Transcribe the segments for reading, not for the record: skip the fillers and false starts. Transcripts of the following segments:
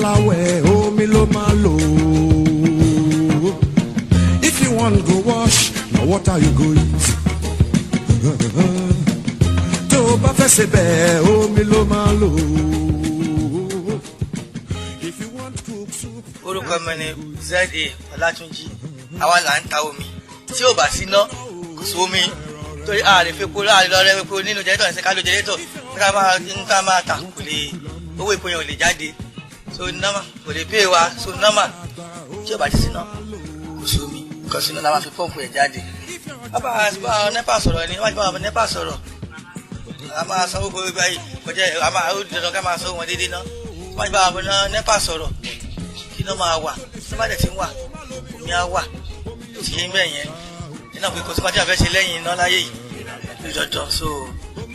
lawe omi lo ma lo. If you want go wash, now water you go use. To ba fe se be omi lo ma lo. If you want cook soup, orúkọ mi ni ZA Ọlátúnjí. Àwa là ń ta omi. Tí ó bá sí ná, kò sí omi. Torí a lè fi epo láàrin lọ rẹ́ epo nínú jẹ́rẹ́tọ̀ ẹ̀sìn ká ló jẹ́rẹ́tọ̀. Ká máa tà kò lè owó epo yẹn ò lè jáde. So normal kò lè pay wa so normal. Tí ó bá sí ná, kò sí omi. Kò sí ná la máa fi pọ́ǹpù ẹ̀ jáde. Bàbá NEPA sọ̀rọ̀ ni, wọ́n ti bá NEPA sọ̀rọ̀. A máa sanwó gbogbo báyìí. Kò jẹ́ a máa ó dandan ká máa sanwó wọn déédéé ná. Wọ́n ti bá NEPA sọ̀rọ̀. Kí ló máa wà? Tí wọ́n bá dẹ̀ ti ń wà, omi á wà. Tí ń bẹ̀ yẹn. Iná pé kò sí pàtí àfẹ́ ṣe lẹ́yìn iná láyé yìí. Lójọ́jọ́ so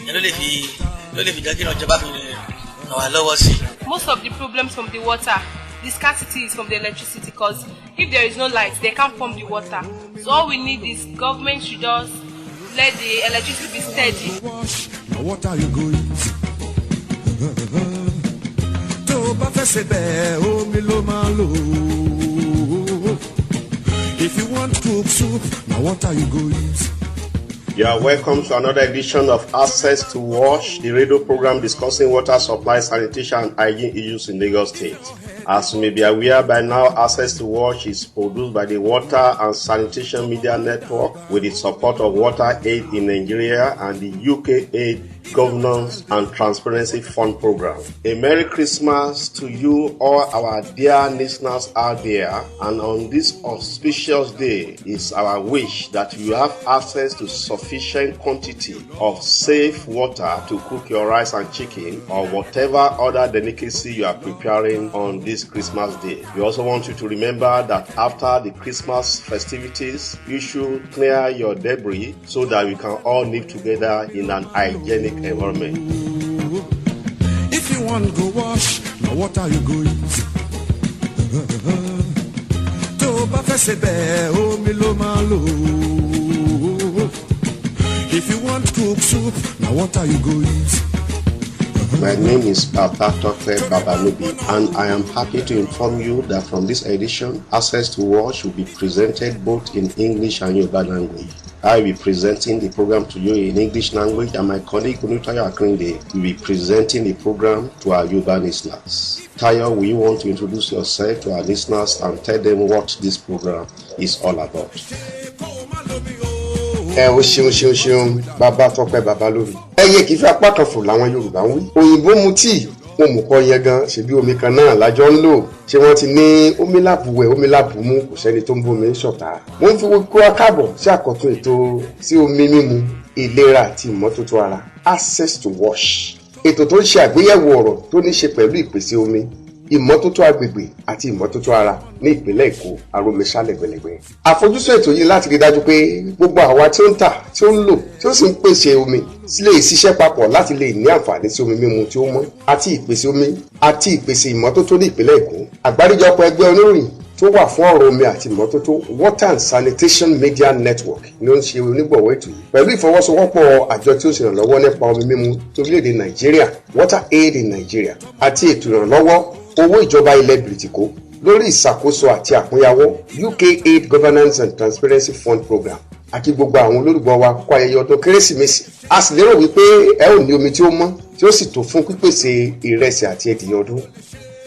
yẹn ló lè fi jẹ́ kí ìjọba fi ràn wá lọ́wọ́ sí. Most of the problems from the water, the scarcity is from the electricity, because if there is no light, they can't pump the water. So all we need is government should just let the electricity be steady. Now water you go use. To ba fe se be omi lo ma lo. If you want cook soup, now water you go use. You are welcome to another edition of Access to Wash, the radio program discussing water supply, sanitation, and hygiene issues in Lagos State. As you may be aware by now, Access to Wash is produced by the Water and Sanitation Media Network with the support of WaterAid in Nigeria and the UKAiD Governance and Transparency Fund Program. A Merry Christmas to you, all our dear listeners out there, and on this auspicious day is our wish that you have access to sufficient quantity of safe water to cook your rice and chicken or whatever other delicacy you are preparing on this Christmas day. We also want you to remember that after the Christmas festivities, you should clear your debris so that we can all live together in an hygienic environment. If you want go wash, now water you go use. To ba fe se be omi lo ma lo. If you want cook soup, now water you go use. My name is Papa Tokwe Babanubi, and I am happy to inform you that from this edition, Access to Wash will be presented both in English and Yoruba language. I will be presenting the program to you in English language, and my colleague Unutayo Akrinde will be presenting the program to our Yoruba listeners. Tayo, will you want to introduce yourself to our listeners and tell them what this program is all about? O ṣeun bàbá Tọ́pẹ́ Babalóbi. Ẹyẹ kìí fi apá kan fò láwọn Yorùbá ń wí. Òyìnbó mu tíì, wọn mú kọ yẹn gan, ṣebí omi kan náà lájọ ń lò. Ṣé wọ́n ti ní omi lábùwẹ̀, omi lábùmú, kò sẹ́ni tó ń bómi ṣọ̀tá. Wọ́n fi kó akábọ̀ sí àkọ́tún ètò sí omi mímu, ìlera àti ìmọ́tótó ara. Access to Wash. Ètò tó ń ṣe àgbéyẹ̀wò ọ̀rọ̀ tó ní ṣe pẹ̀lú ìpèsè omi, ìmọ́tótó agbègbè àti ìmọ́tótó ara ní ìpínlẹ̀ Èkó arómẹṣà lẹ́gbẹ̀lẹ́gbẹ̀. Àfojúsùn ètò yìí láti rí dájú pé gbogbo àwa tí ó ń tà, tí ó ń lò, tí ó sì ń pèsè omi sílé ìṣiṣẹ́ papọ̀ láti lè ní àǹfààní sí omi mímu tí ó mọ́ àti ìpèsè omi àti ìpèsè ìmọ́tótó ní ìpínlẹ̀ Èkó. Àgbáríjọpọ̀ ẹgbẹ́ oníròyìn tó wà fún ọ̀rọ̀ omi àti ìmọ́tótó Water and Sanitation Media Network ni ó ń ṣe onígbọ̀wọ́ ètò yìí pẹ̀lú ìfọwọ́sowọ́pọ̀ àjọ tí ó ṣèrànlọ́wọ́ nípa omi mímu torílẹ̀-èdè Nàìjíríà, WaterAid in Nigeria, àti ètò ìrànlọ́wọ́ owó ìjọba ilẹ̀ Bìrìtìkó lórí ìṣàkóso àti àkúnyawọ́ UKAiD Governance and Transparency Fund Program. Àti gbogbo àwọn olólùgbọ́ wa kó ayẹyẹ ọdún Kérésìmesì. A sì lérò wípé ẹ ò ní omi tí ó mọ́ tí ó sì tó fún pípèsè ìrẹsì àti ẹdìyẹ ọdún.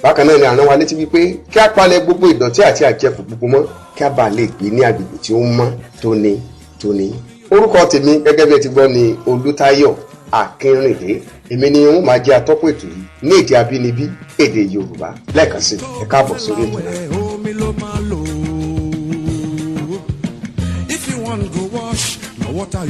Bákan náà ni àrán wa létí wípé kí a palẹ̀ gbogbo ìdọ̀tí àti àjẹkù gbogbo mọ́ kí a bá lè gbé ní agbègbè tí ó mọ́ tóní. Orúkọ tèmi gẹ́gẹ́ bí ẹ ti gbọ́ ni Olútáyọ̀ Akínrìndé. Èmi ni wọ́n máa jẹ́ atọ́kùn ètò yìí ní èdè abínibí, èdè Yorùbá. Lẹ́ẹ̀kan sí ẹ káàbọ̀ sórí ètò náà.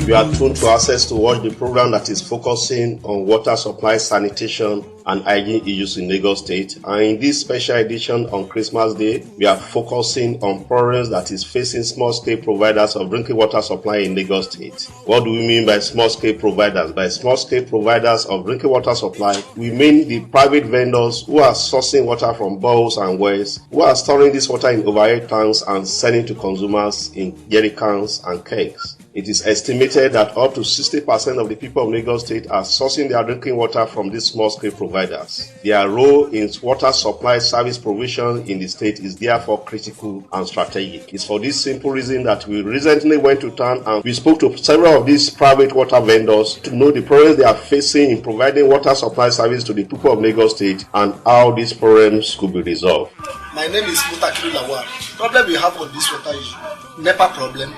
You are tuned to Access to Watch, the program that is focusing on water supply, sanitation, and hygiene issues in Lagos State. And in this special edition on Christmas Day, we are focusing on problems that is facing small-scale providers of drinking water supply in Lagos State. What do we mean by small-scale providers? By small-scale providers of drinking water supply, we mean the private vendors who are sourcing water from boreholes and wells, who are storing this water in overhead tanks and selling to consumers in jerry cans and kegs. It is estimated that up to 60% of the people of Lagos State are sourcing their drinking water from these small-scale providers. Their role in water supply service provision in the state is therefore critical and strategic. It's for this simple reason that we recently went to town and we spoke to several of these private water vendors to know the problems they are facing in providing water supply service to the people of Lagos State and how these problems could be resolved. My name is Mutakiri Lawal. The problem we have on this water is NEPA problem.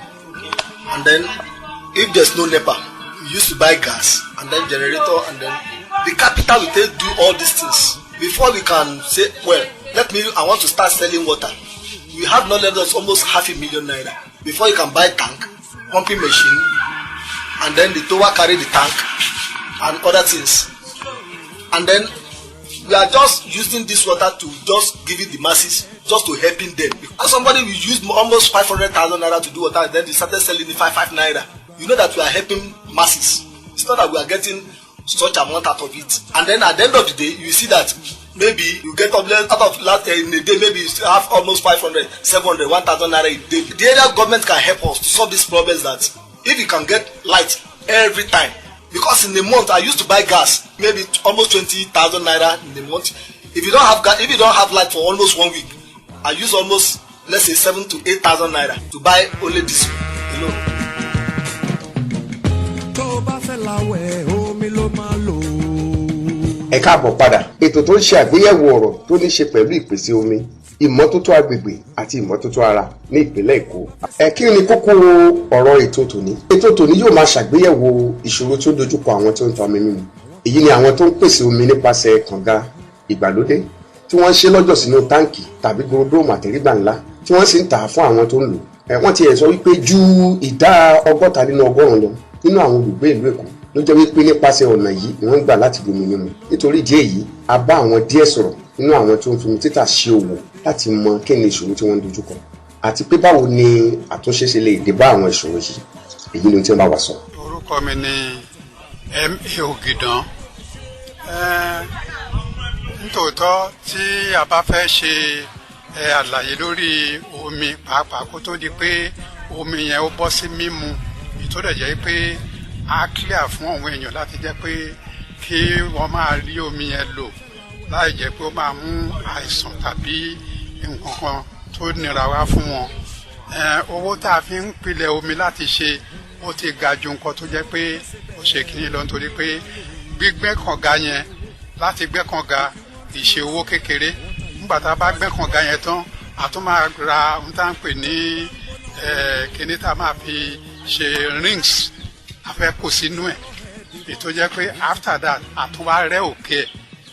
And then if there's no NEPA, we used to buy gas and then generator, and then the capital will take do all these things before we can say, well, I want to start selling water. We have knowledge that's almost 500,000 naira before you can buy tank, pumping machine, and then the tower carry the tank and other things. And then we are just using this water to just give it the masses, just to helping them. Because somebody will use almost 500,000 naira to do water, and then they started selling the 5 naira. You know that we are helping masses. It's not that we are getting such amount out of it. And then at the end of the day, you see that maybe you get out of in a day, maybe you have almost 500, 700, 1,000 naira a day. The area government can help us to solve these problems, that if you can get light every time. Because in a month I used to buy gas, maybe almost 20,000 naira in a month. If you don't have gas, if you don't have light for almost 1 week, I use almost, let's say, 7,000 to 8,000 naira to buy only this alone. Ẹ káàbọ̀ padà. Ètò tó ń ṣe àgbéyẹ̀wò ọ̀rọ̀ tó ní ṣe pẹ̀lú ìpèsè omi, ìmọ́tótó agbègbè àti ìmọ́tótó ara ní ìpínlẹ̀ Èkó. Kí ni kókó ọ̀rọ̀ ètò tòní? Ètò tòní yóò máa ṣàgbéyẹ̀wò ìṣòro tí ó dojúkọ àwọn tó ń ta omi mímu. Èyí ni àwọn tó ń pèsè omi nípasẹ̀ kànga ìgbàlódé tí wọ́n ń ṣe lọ́jọ́ sínú táǹkì tàbí gorodomu àtẹ̀rígbà ńlá tí wọ́n sì ń tà á fún àwọn tó ń lò. Wọ́n ti sọ wípé ju ìdá 60 nínú 100 lọ nínú àwọn olùgbé ìlú Èkó ló jẹ́ wípé nípasẹ̀ ọ̀nà yìí ni wọ́n ń gbà láti domi mímu. Nítorí ìdí èyí, a bá àwọn díẹ̀ sọ̀rọ̀ nínú àwọn tó ń fi títà ṣe òwò láti mọ kí ni ìṣòro tí wọ́n ń dojúkọ àti pé báwo ni àtúnṣe ṣe lè dé bá àwọn ìṣòro yìí. Èyí ni tí wọ́n bá wà sọ. Orúkọ mi ni M.A. Ògìdán. Nítòótọ́ tí a bá fẹ́ ṣe àlàyé lórí omi pàápàá kó tó di pé omi yẹn ó bọ́ sí mímu, ìtọ́jú jẹ́ pé a clear fún àwọn èèyàn láti jẹ́ pé kí wọ́n máa rí omi yẹn lò láì jẹ́ pé ó máa mú àìsàn tàbí nǹkan kan tó nira wá fún wọn. Owó tá a fi ń pilẹ̀ omi láti ṣe ó ti ga ju nǹkan tó jẹ́ pé ó ṣe kìíní lọ, nítorí pé gbígbẹ́ kànga yẹn, láti gbẹ́ kànga kì í ṣe owó kékeré. Nígbà tá a bá gbẹ́ kànga yẹn tán, a tún máa ra ohun tá à ń pè ní kíní tá a máa fi ṣe rings, a fẹ́ kó sínú ẹ̀. Ètò jẹ́ pé after that a tún wá rẹ́ òkè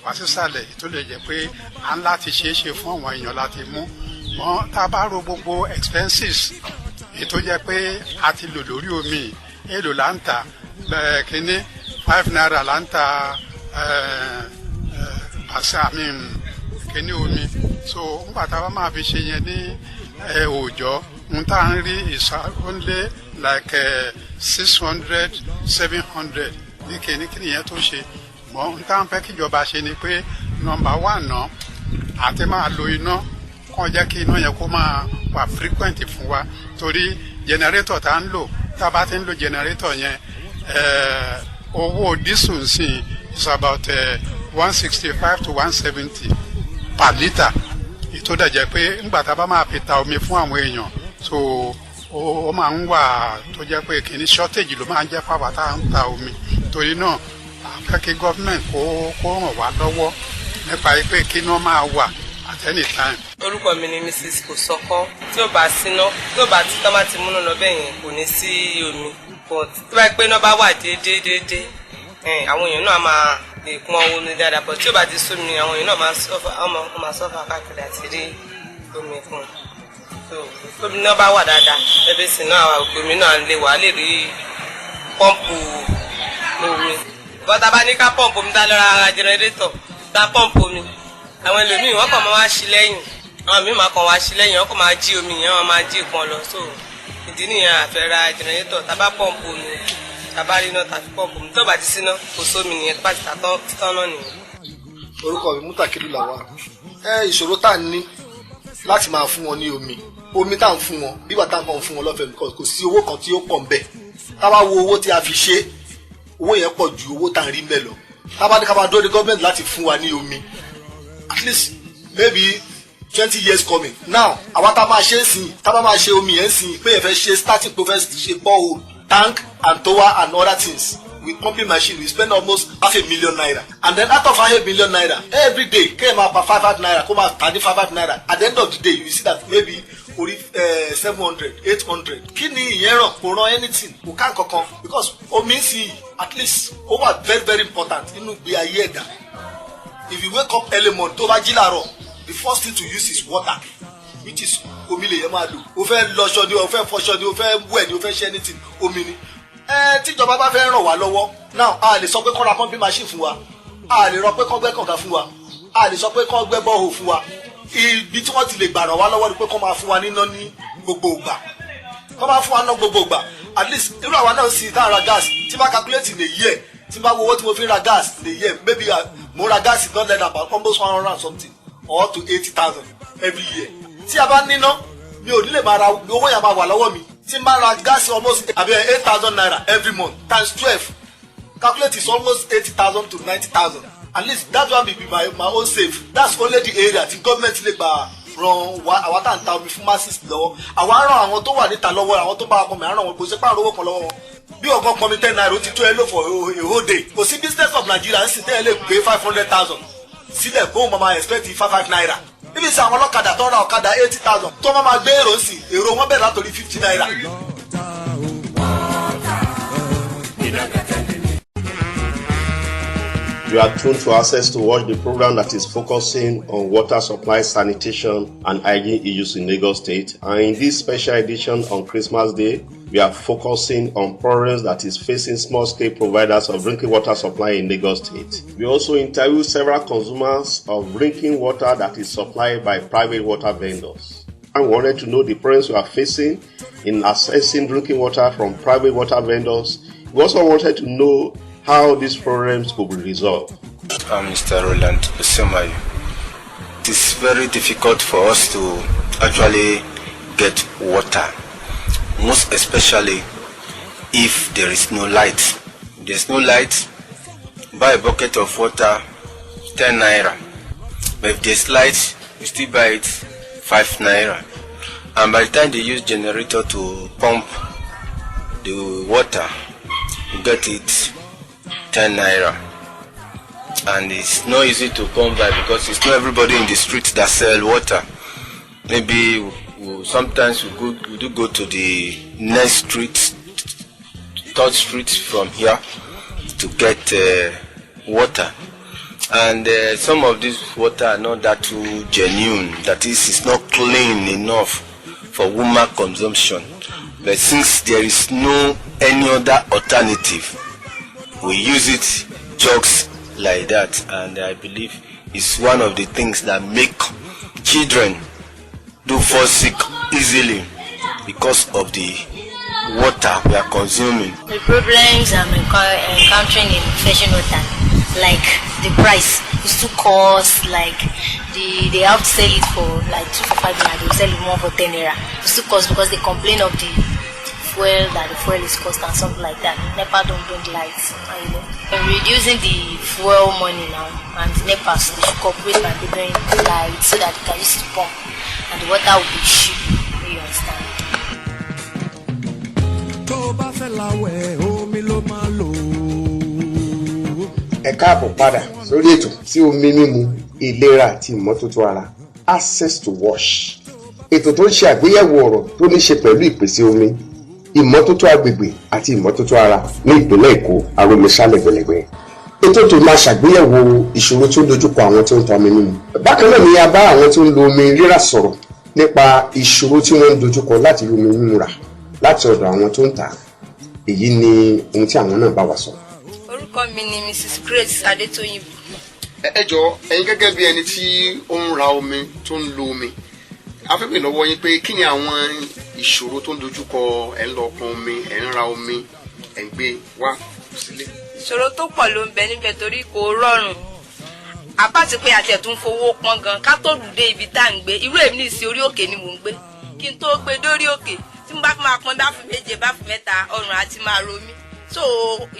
wá sísàlẹ̀, ètò lè jẹ́ pé à ń láti ṣe é ṣe fún àwọn èèyàn láti mú. Wọ́n tá a bá ro gbogbo expenses ètò jẹ́ pé a ti lò lórí omi, èlò là ń ta kíní 5 naira là ń ta kíní omi. So nígbà tá a bá máa fi ṣe yẹn ní òòjọ́, n tá à ń rí is only like 600, 700 ní kíní yẹn tó ṣe. N tá à ń fẹ́ kíjọba ṣe ni pé number 1 náà àti máa lo iná, kàn jẹ́ kí iná yẹn kó máa wà frequent fún wa, torí generator tá ń lò, tá a bá ti ń lo generator yẹn, owó diesel sí is about 165 to 170 per litre. Ètò dẹ̀ jẹ́ pé ńgbà tá a bá máa fi ta omi fún àwọn èèyàn, so ó máa ń wà tó jẹ́ pé kìíní shortage ló máa ń jẹ́ fáwọn tá à ń ta omi. Torí náà fẹ́ kí government kó ràn wá lọ́wọ́ nípa pé kí iná máa wà at any time. Orúkọ mi ni Mrs. Kòsọ́kọ́. Tí ó bá síná, tí ó bá tí tọ́ bá ti múná lọ bẹ́ẹ̀ yẹn kò ní sí omi. But tí wọ́n pé iná bá wà déédéé, àwọn èèyàn náà máa lè kún owó ní dáadáa. But tí ó bá ti sómi, àwọn èèyàn náà máa sọ́fà káàkiri àti rí omi fún un. So tóbi náà bá wà dáadáa, ẹbí sì náà àwọn ògbómi náà lè wà lè rí pọ́ǹpù omi. Bọ́tà bá ní ká pọ́ǹpù omi dá lọ́ra ara jẹnẹrétọ̀, dá pọ́ǹpù omi. Àwọn ẹlòmíì wọ́n kàn máa wá sí lẹ́yìn, àwọn míì máa kàn wá sí lẹ́yìn, wọ́n kàn máa jí omi yẹn, wọ́n máa jí ìpọn lọ. So ìdí nìyẹn àfẹ́ ra jẹnẹrétọ̀, tábà pọ́ǹpù omi, tábà rí iná tàbí pọ́ǹpù omi. Tó bá ti síná kò sómi nìyẹn, tó bá ti tán náà nìyẹn. Orúkọ mi Mutakiri Lawal. Ìṣòro tá a ní láti máa fún wọn ní omi tá à ń fún wọn bí wàá tá à ń kàn fún wọn lọ́fẹ̀ẹ́, because kò sí owó kan tí ó pọ̀ ń bẹ̀. tá bá wo owó tí a fi ṣe owó yẹn pọ̀ ju owó tá ń rí mẹ́ lọ tá bá ní ká máa dúró de gọ́ọ̀mẹ̀ntì láti fún wa ní omi at least maybe 20 years coming now àwa tá máa ṣe é sìn tá bá máa ṣe omi yẹn sìn pé yẹn fẹ́ ṣe starting process ṣe borehole tank and tower and other things with pumping machine we spend almost $500,000 naira and then out of $500,000 naira every day kéèyàn máa pa 5 naira kó máa tà ní 5 naira at the end of the day you see that maybe orí 700 800 kí ni ìyẹn ràn kò ràn anything kò ká nǹkankan because omi ń sìn at least ó wà very very important nínú ìgbé ayé ẹ̀dá if you wake up early morning tó bá jí làárọ̀ the first thing to use is water which is omi lè yẹn máa lò o fẹ́ lọṣọ ni o fẹ́ fọṣọ ni o fẹ́ wẹ̀ ni o fẹ́ ṣe anything omi ni tíjọba bá fẹ́ ràn wá lọ́wọ́ now a lè sọ pé kọ́ ra pumping machine fún wa a lè rọ pé kọ́ gbẹ́ kànga fún wa a lè sọ pé kọ́ gbẹ́ borehole fún wa ibi tí wọ́n ti lè gbà ràn wá lọ́wọ́ ni pé kọ́ máa fún wa níná ní gbogbo ìgbà kọ́ máa fún wa ná gbogbo ìgbà at least irú àwa náà sì tá a ra gas tí bá calculate in a year tí bá wo owó tí mo fi ra gas in a year maybe mo ra gas not less than about almost 100 and something or to 80,000 every year tí a bá níná mi ò ní lè máa ra owó yẹn máa wà lọ́wọ́ mi tí máa ra gas almost 8,000 naira every month times 12 calculate is almost 80,000 to 90,000 at least that one be my own save that's only the area tí government lè gbà ran àwa tá à ń ta omi fún masses lọ́wọ́ àwa ràn àwọn tó wà níta lọ́wọ́ àwọn tó bá ọkọ mi àràn wọn kò sí pààrọ̀ owó kan lọ́wọ́ wọn bí ọgọ́ pọnmi 10 naira ó ti tó ẹ lò for a whole day kò sí business of Nigeria ń sì tẹ́ ẹ lè gbé 500,000 sílẹ̀ kó o máa expect 5 naira níbi tí àwọn ọlọ́kadà tó ń ra ọ̀kadà 80,000 tó máa gbé èrò sí èrò wọn bẹ̀rẹ̀ látòrí 50 naira. You are tuned to Access to Watch, the program that is focusing on water supply, sanitation, and hygiene issues in Lagos State. And in this special edition on Christmas Day, we are focusing on problems that is facing small-scale providers of drinking water supply in Lagos State. We also interview several consumers of drinking water that is supplied by private water vendors. And wanted to know the problems we are facing in accessing drinking water from private water vendors. We also wanted to know how these problems could be resolved. I'm Mr. Roland Osemayu. It is very difficult for us to actually get water, most especially if there is no light. If there's no light, buy a bucket of water, 10 naira. But if there's light, you still buy it 5 naira. And by the time they use generator to pump the water, you get it 10 naira, and it's not easy to come by because it's not everybody in the street that sell water. Maybe sometimes we do go to the next street, 3rd street from here to get water, and some of this water are not that too genuine. That is, it's not clean enough for human consumption. But since there is no any other alternative, we use it jugs like that, and I believe it's one of the things that make children do fall sick easily because of the water we are consuming. The problems I'm encountering in fetching water, like the price is too cost, like they have to sell it for like 2 for 5 naira, they sell it more for 10 naira. It's too cost because they complain of the fuel, that the fuel is cost and something like that. NEPA don't bring lights, you know. We're reducing the fuel money now, and NEPA should cooperate by bringing lights so that they can use it to pump, and the water will be cheap. You understand? Ẹ káàbọ̀ padà sórí ètò tí omi mímu, ìlera àti ìmọ́tótó ara, Access to Wash. Ètò tó ń ṣe àgbéyẹ̀wò ọ̀rọ̀ tó ní ṣe pẹ̀lú ìpèsè omi, ìmọ́tótó agbègbè àti ìmọ́tótó ara ní ìpínlẹ̀ Èkó, Aromẹsálẹ̀ gbẹ̀lẹ̀gbẹ̀. Ètò tó máa ṣàgbéyẹ̀wò ìṣòro tó dojúkọ àwọn tó ń ta omi mímu. Bákan náà ni a bá àwọn tó ń lo omi rírà sọ̀rọ̀ nípa ìṣòro tí wọ́n ń dojúkọ láti rí omi mímu rà láti ọ̀dọ̀ àwọn tó ń tà. Èyí ni ohun tí àwọn náà bá wa sọ. Orúkọ mi ni Mrs. Grace Adétóyìnbó. Ẹ jọ̀ọ́, ẹ̀yin gẹ́gẹ́ bí ẹni tí ó ń ra omi tó ń lo omi, a fẹ́ bèèrè lọ́wọ́ yín pé kí ni àwọn ìṣòro tó ń dojúkọ ẹ̀ ń lọ pọn omi, ẹ̀ ń ra omi, ẹ̀ ń gbé wá sílé. Ìṣòro tó pọ̀ ló ń bẹ níbẹ̀ torí kò rọrùn. Àpáti pé àti ẹ̀tún fowó pọn gan ká tó lù dé ibi tá à ń gbé. Irú èmi ní sí orí òkè ni mò ń gbé. Kí n tó gbé dórí òkè, tí mo bá fi máa pọn báfù méje báfù mẹ́ta ọrùn àti máa ro mí. So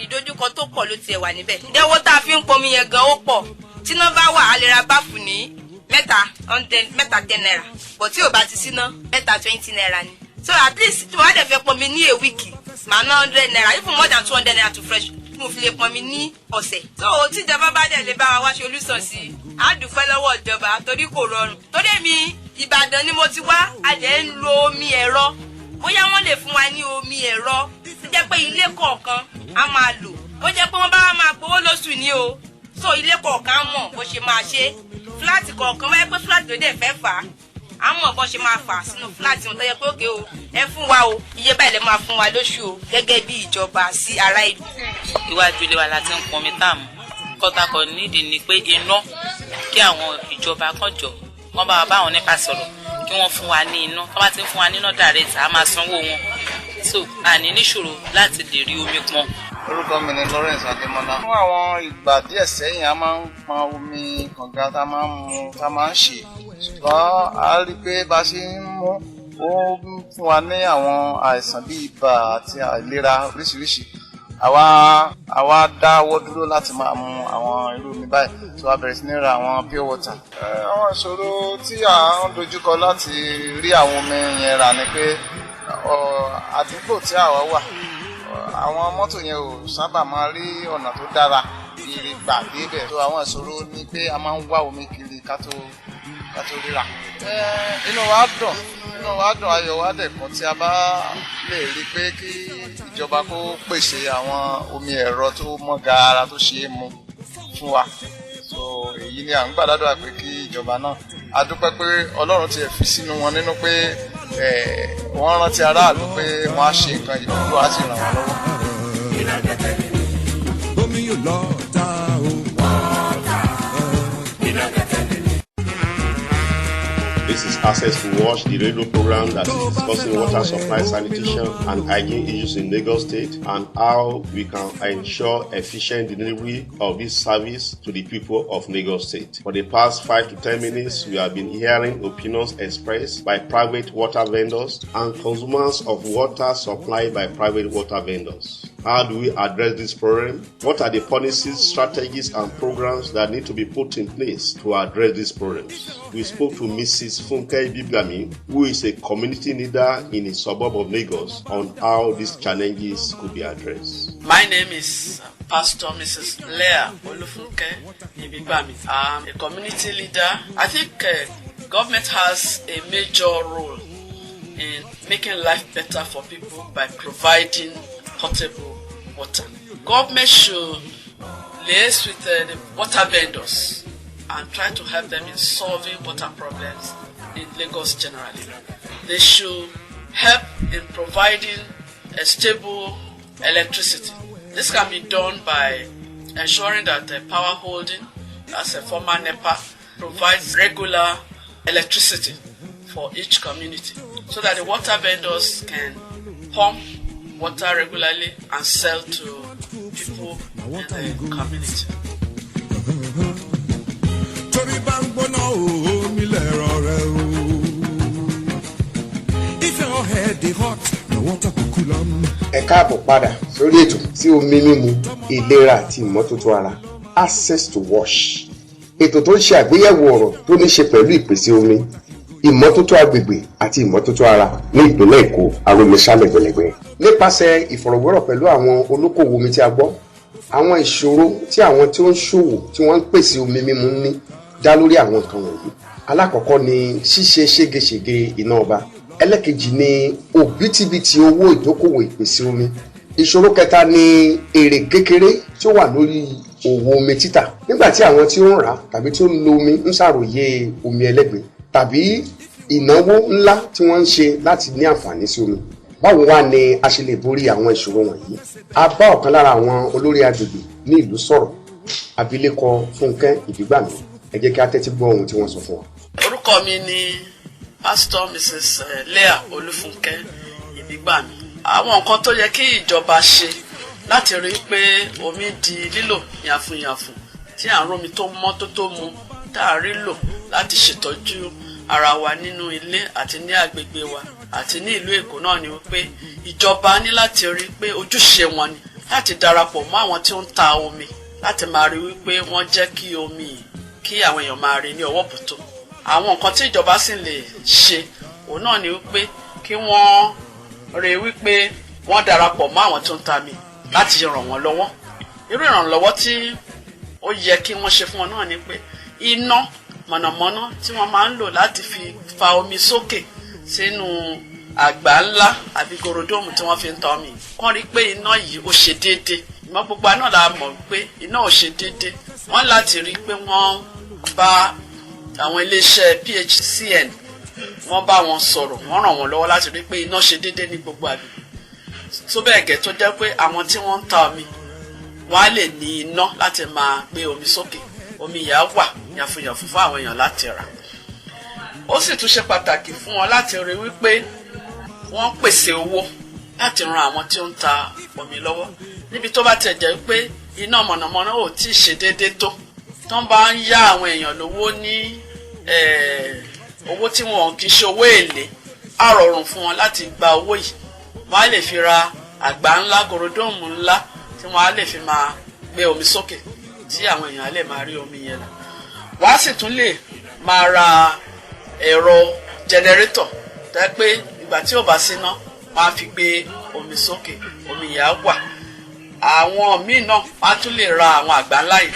ìdojúkọ tó pọ̀ ló tiẹ̀ wà níbẹ̀. Ìdẹ́wọ́ tá a fi ń pọnmi yẹn gan ó pọ̀. Tí iná bá wà á lè ra báfù ní mẹ́ta 10 naira. But tí ò bá ti síná mẹ́ta 20 naira ni. So at least tí wọ́n á dẹ̀ fẹ́ pọnmi ní a week màá ná 100 naira, even more than 200 naira to fresh. Mo fi lè pọnmi ní ọ̀sẹ̀. So tí ìjọba bá dẹ̀ lè bá wa wá solution sí, á dúpẹ́ lọ́wọ́ ìjọba torí kò rọrùn. Torí èmi Ìbàdàn ni mo ti wá, a dẹ̀ ń lo omi ẹ̀rọ. Bóyá wọ́n lè fún wa ní omi ẹ̀rọ tó jẹ́ pé ilé kọ̀ọ̀kan á máa lò. Bó jẹ́ pé wọ́n bá máa gbowó lóṣù ní o. So ilé kọ̀ọ̀kan mọ̀ bó ṣe máa ṣe. Fúláàtì kọ̀ọ̀kan wáyé pé fúláàtì ló dẹ̀ fẹ́ fà á. A mọ̀ bó ṣe máa fà sínú fúláàtì wọn tó yẹ pé òkè o ẹ fún wa o iye báyìí lè máa fún wa lóṣù o gẹ́gẹ́ bí ìjọba sí ará ìlú. Iwájú ilé wa la ti ń pọnmi táàmù kọ́tàkọ́ nídìí ni pé iná kí àwọn ìjọba kan jọ wọ́n bá wa báwọn nípa sọ̀rọ̀ kí wọ́n fún wa ní iná tó bá ti ń fún wa ní iná direct a máa sanwó wọn so àní níṣòro láti lè rí omi pọn. Orúkọ mi ni Lawrence Adémọ́lá. Fún àwọn ìgbà díẹ̀ sẹ́yìn a máa ń pọn omi kànga tá a máa ń mu tá a máa ń ṣe ṣùgbọ́n a rí i pé bá a ṣe ń mú ó ń fún wa ní àwọn àìsàn bíi ibà àti àìlera oríṣiríṣi. Àwa dáwọ́ dúró láti máa mu àwọn irú omi báyìí tó a bẹ̀rẹ̀ sí ní ra àwọn pure water. Àwọn ìṣòro tí à ń dojúkọ láti rí àwọn omi yẹn rà ni pé àdúgbò tí àwa wà àwọn mọ́tò yẹn ò sábà máa rí ọ̀nà tó dára kiri gbà débẹ̀. tó àwọn ìṣòro ni pé a máa ń wá omi kiri ká tó ríra. inú wa dùn ayọ̀ wa dẹ̀ kún tí a bá lè rí pé kí ìjọba kó pèsè àwọn omi ẹ̀rọ tó mọ́ gaara tó ṣe é mu fún wa. so èyí ni à ń gbàdúrà pé kí ìjọba náà a dúpẹ́ pé Ọlọ́run ti fi sínú wọn nínú pé wọ́n rántí aráàlú pé wọ́n á ṣe nǹkan yìí kó á sì ràn wọ́n lọ́wọ́. Omi yóò lọ ta o. This is Access to Watch, the radio program that is discussing water supply, sanitation, and hygiene issues in Lagos State and how we can ensure efficient delivery of this service to the people of Lagos State. For the past 5 to 10 minutes, we have been hearing opinions expressed by private water vendors and consumers of water supplied by private water vendors. How do we address this problem? What are the policies, strategies, and programs that need to be put in place to address these problems? We spoke to Mrs. Funke Biblami, who is a community leader in a suburb of Lagos, on how these challenges could be addressed. My name is Pastor Mrs. Leah Olufunke Ibigbami. I'm a community leader. I think government has a major role in making life better for people by providing potable water. Government should liaise with the water vendors and try to help them in solving water problems in Lagos generally. They should help in providing a stable electricity. This can be done by ensuring that the power holding, as a former NEPA, provides regular electricity for each community so that the water vendors can pump water regularly and sell to people in the community. If your head is hot, the water could cool on. Ẹ káàbọ̀ padà sórí ètò sí omi mímu, ìlera àti ìmọ́tótó ara, Access to Wash. Ètò tó ń ṣe àgbéyẹ̀wò ọ̀rọ̀ tó ní ṣe pẹ̀lú ìpèsè omi, ìmọ́tótó agbègbè àti ìmọ́tótó ara ní ìpínlẹ̀ Èkó, Aromẹsálẹ̀ gbẹlẹgbẹ. Nípasẹ̀ ìfọ̀rọ̀wérọ̀ pẹ̀lú àwọn olókòwò omi tí a gbọ́, àwọn ìṣòro tí àwọn tí ó ń ṣòwò tí wọ́n ń pèsè omi mímu ní dá lórí àwọn nǹkan wọ̀nyí. Alákọ̀ọ́kọ́ ni ṣíṣe ségesège iná ọba. Ẹlẹ́kejì ni òbítíbitì owó ìdókòwò ìpèsè omi. Ìṣòro kẹta ni èrè kékeré tí ó wà lórí òwò omi títà. Nígbà tí àwọn tí ó ń rà tàbí tí ó ń lo omi ń ṣàròyé omi ẹlẹ́gbẹ̀ẹ́ tàbí ìnáwó ńlá tí wọ́n ń ṣe láti ní àǹfààní sí omi. Báwo wá ni a ṣe lè borí àwọn ìṣòro wọ̀nyí? A bá ọ̀kan lára àwọn olórí agbègbè ní ìlú sọ̀rọ̀, abilékọ Fúnkẹ́ Ìbígbàmí. Ẹ jẹ́ kí a tẹ́tí gbọ́ ohun tí wọ́n sọ fún wa. Orúkọ mi ni Pastor Mrs. Leah Olufunke Ibigbami. Àwọn nǹkan tó yẹ kí ìjọba ṣe láti rí pé omi di lílò yàfùnyàfùn tí à ń rómi tó mọ́ tó mu tá a rí lò láti ṣètọ́jú ara wa nínú ilé àti ní agbègbè wa àti ní ìlú Èkó náà ni wípé ìjọba ní láti rí pé ojúṣe wọn ni láti darapọ̀ mọ́ àwọn tí ó ń ta omi láti máa rí wípé wọ́n jẹ́ kí omi kí àwọn èèyàn máa rí ní ọwọ́ bùtò. Àwọn nǹkan tí ìjọba sì lè ṣe òun náà ni wípé kí wọ́n rí wípé wọ́n darapọ̀ mọ́ àwọn tó ń ta mi láti ràn wọ́n lọ́wọ́. Irú ìrànlọ́wọ́ tí ó yẹ kí wọ́n ṣe fún wọn náà ni pé iná mọ̀nàmọ́ná tí wọ́n máa ń lò láti fi fa omi sókè sínú àgbá ńlá àbí gorodomu tí wọ́n fi ń ta omi kàn rí pé iná yìí ó ṣe déédéé. Ìmọ̀ gbogbo náà la mọ̀ pé iná ò ṣe déédéé. Wọ́n láti rí pé wọ́n bá àwọn iléeṣẹ́ PHCN wọ́n bá wọn sọ̀rọ̀, wọ́n ràn wọ́n lọ́wọ́ láti rí pé iná ṣe déédéé ní gbogbo àgbègbè. Tó bẹ́ẹ̀ gẹ́ tó jẹ́ pé àwọn tí wọ́n ń ta omi wọ́n á lè ní iná láti máa gbé omi sókè. Omi yà wà yàfùyàfù fún àwọn èèyàn láti rà. Ó sì tún ṣe pàtàkì fún wọn láti rí wípé wọ́n pèsè owó láti ran àwọn tí ó ń ta omi lọ́wọ́. Níbi tó bá tẹ̀ jẹ́ wípé iná mọ̀nàmọ́ná ò tí ì ṣe déédéé tó bá ń yá àwọn èèyàn lówó ní owó tí wọn kì í ṣe owó èlé, á rọrùn fún wọn láti gba owó yìí. Wọ́n á lè fi ra àgbá ńlá gorodomu ńlá tí wọ́n á lè fi máa gbé omi sókè tí àwọn èèyàn á lè máa rí omi yẹn lọ. Wọ́n á sì tún lè máa ra ẹ̀rọ jẹnẹrétọ̀ tẹ́ pé ìgbà tí ò bá síná wọ́n á fi gbé omi sókè, omi yẹn á wà. Àwọn míì náà wọ́n á tún lè ra àwọn àgbá ńlá yìí,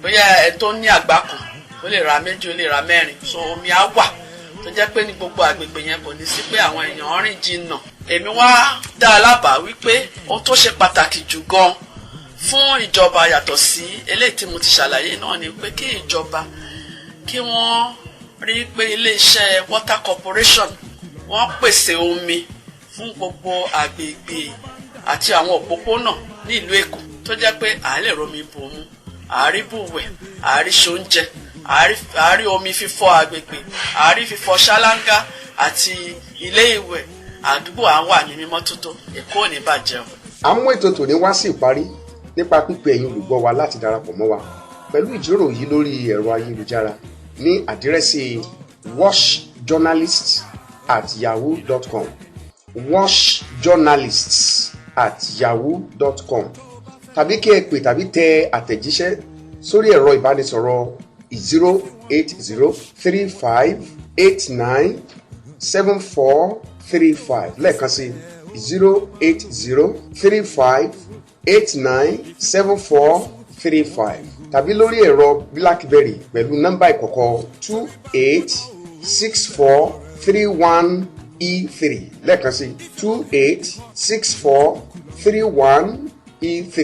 bóyá ẹ tó ní àgbá kan ó lè ra méjì, ó lè ra mẹ́rin, so omi á wà tó jẹ́ pé ní gbogbo àgbègbè yẹn kò ní sí pé àwọn èèyàn rìn jìnnà. Èmi wá dá a lábàá wípé ohun tó ṣe pàtàkì jù gan fún ìjọba yàtọ̀ sí eléyìí tí mo ti ṣàlàyé náà ni pé kí ìjọba kí wọ́n rí pé iléeṣẹ́ Water Corporation wọ́n pèsè omi fún gbogbo àgbègbè àti àwọn òpópónà ní ìlú Èkó tó jẹ́ pé à lè romi bòmú, àárí bùwẹ̀, àárí ṣoúnjẹ, àárí omi fífọ̀ àgbègbè, àárí fífọ̀ ṣáláńgá àti ilé ìwẹ̀. Àdúgbò à wà ní mímọ́ tótó. Èkó ò ní bàjẹ́ o. Àwọn ètò tòní wá sí ìparí nípa pípe ẹ̀yin olùgbọ́ wa láti darapọ̀ mọ́ wa pẹ̀lú ìjíròrò yìí lórí ẹ̀rọ ayélujára ní àdírẹ́sì washjournalists@yahoo.com washjournalists@yahoo.com tàbí kí ẹ pè tàbí tẹ àtẹ̀jíṣẹ́ sórí ẹ̀rọ ìbánisọ̀rọ̀ 08035897435 lẹ́ẹ̀kan sí 08035897435 tàbí lórí ẹ̀rọ BlackBerry pẹ̀lú nọ́mbà ìkọ̀kọ̀ 286431E3 lẹ́ẹ̀kan sí 286431E3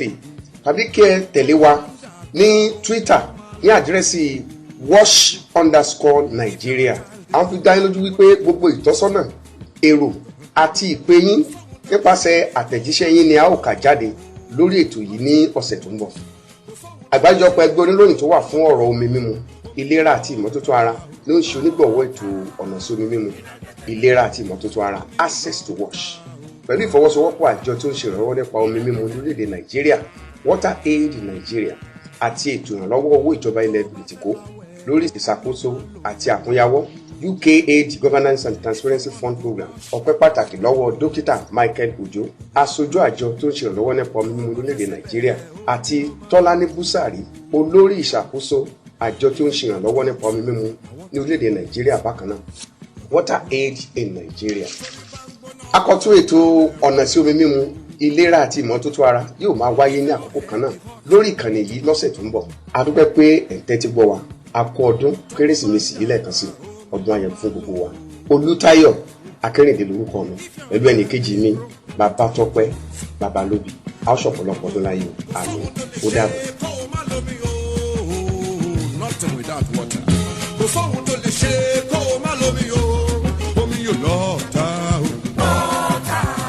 tàbí kí ẹ tẹ̀lé wa ní Twitter ní àdírẹ́sì wash_Nigeria. Àwọn fi dá yín lójú wípé gbogbo ìtọ́sọ́nà, èrò àti ìpè yín nípasẹ̀ àtẹ̀jíṣẹ́ yín ni a ó kà jáde lórí ètò yìí ní ọ̀sẹ̀ tó ń bọ̀. Àgbáríjọpọ̀ ẹgbẹ́ oníròyìn tó wà fún ọ̀rọ̀ omi mímu, ìlera àti ìmọ́tótó ara ló ń ṣe onígbọ̀wọ́ ètò ọ̀nà sí omi mímu, ìlera àti ìmọ́tótó ara Access to Wash pẹ̀lú ìfọwọ́sowọ́pọ̀ àjọ tó ń ṣe ìrànlọ́wọ́ nípa omi mímu lórílẹ̀‐èdè Nàìjíríà WaterAid Nàìjíríà àti ètò ìrànlọ́wọ́ owó ìjọba ilẹ̀ Bìtìkó lórí ìṣàkóso àti àkúnyawọ́ UKAiD Governance and Transparency Fund Program. Ọpẹ́ pàtàkì lọ́wọ́ dókítà Michael Ojo, aṣojú àjọ tó ń ṣe ìrànlọ́wọ́ nípa omi mímu lórílẹ̀‐èdè Nàìjíríà, àti Tọ́lání Búsàrí, olórí ìṣàkóso àjọ tó ń ṣe ìrànlọ́wọ́ nípa omi mímu ní orílẹ̀‐èdè Nàìjíríà bákan náà WaterAid in Nigeria. Àkọ́tún ètò ọ̀nà sí omi mímu, ìlera àti ìmọ́tótó ara yóò máa wáyé ní àkókò kan náà lórí ìkànnì yìí lọ́sẹ̀ tó ń bọ̀. A dúpẹ́ pé ẹ̀ ń tẹ́tí gbọ́ wa. A kú ọdún Kérésìmesì yìí lẹ́ẹ̀kan sí ọdún ayọ̀ fún gbogbo wa. Olútáyọ̀ Akérèdé lórúkọ mi pẹ̀lú ẹnì kejì mi Babátọ́pẹ́ Babalóbi. A ó ṣọ̀pọ̀lọpọ̀ ọdún láyé o. Àmín. Ó dàbọ̀. Nothing without water. Kò sóhun tó lè ṣe kó o má lómi o, omi yóò lọ́ọ̀ta o.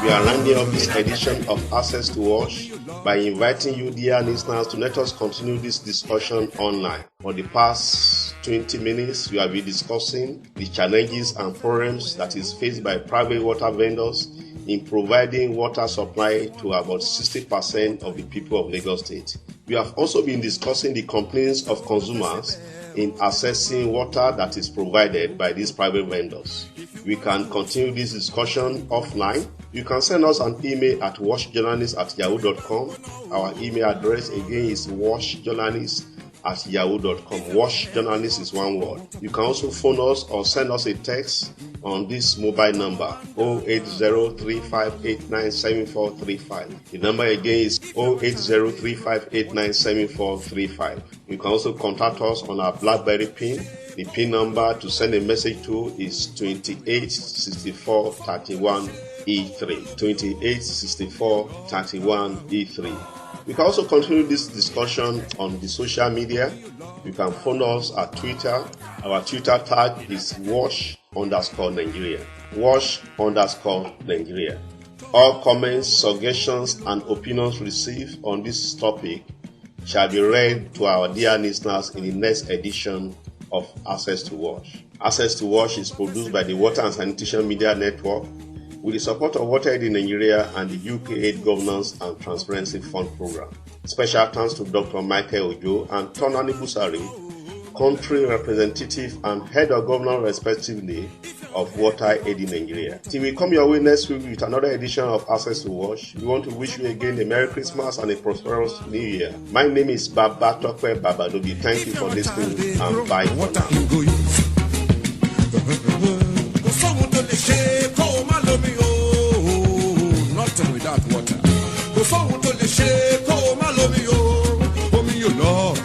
We are rounding up this edition of Access to Wash by inviting you, dear listeners, to let us continue this discussion online. For the past 20 minutes, we have been discussing the challenges and problems that is faced by private water vendors in providing water supply to about 60% of the people of Lagos State. We have also been discussing the complaints of consumers in accessing water that is provided by these private vendors. We can continue this discussion offline. You can send us an email at washjournalist@yahoo.com. Our email address again is washjournalist@yahoo.com. Wash journalist is one word. You can also phone us or send us a text on this mobile number 08035897435. The number again is 08035897435. You can also contact us on our BlackBerry PIN. The PIN number to send a message to is 286431E3. 286431E3. We can also continue this discussion on the social media. You can phone us at Twitter. Our Twitter tag is wash_Nigeria. Wash_Nigeria. All comments, suggestions, and opinions received on this topic shall be read to our dear listeners in the next edition of Access to Wash. Access to Wash is produced by the Water and Sanitation Media Network with the support of WaterAid in Nigeria and the UKAiD Governance and Transparency Fund Program. Special thanks to Dr. Michael Ojo and Tonani Busari, country representative and head of governance respectively of WaterAid in Nigeria. Till we come your way next week with another edition of Access to Wash, we want to wish you again a Merry Christmas and a prosperous New Year. My name is Baba Tokwe Babadobi. Thank you for listening and bye for now. Nothing without water. Go forward to the shake, oh, my love, oh, me, you Lord.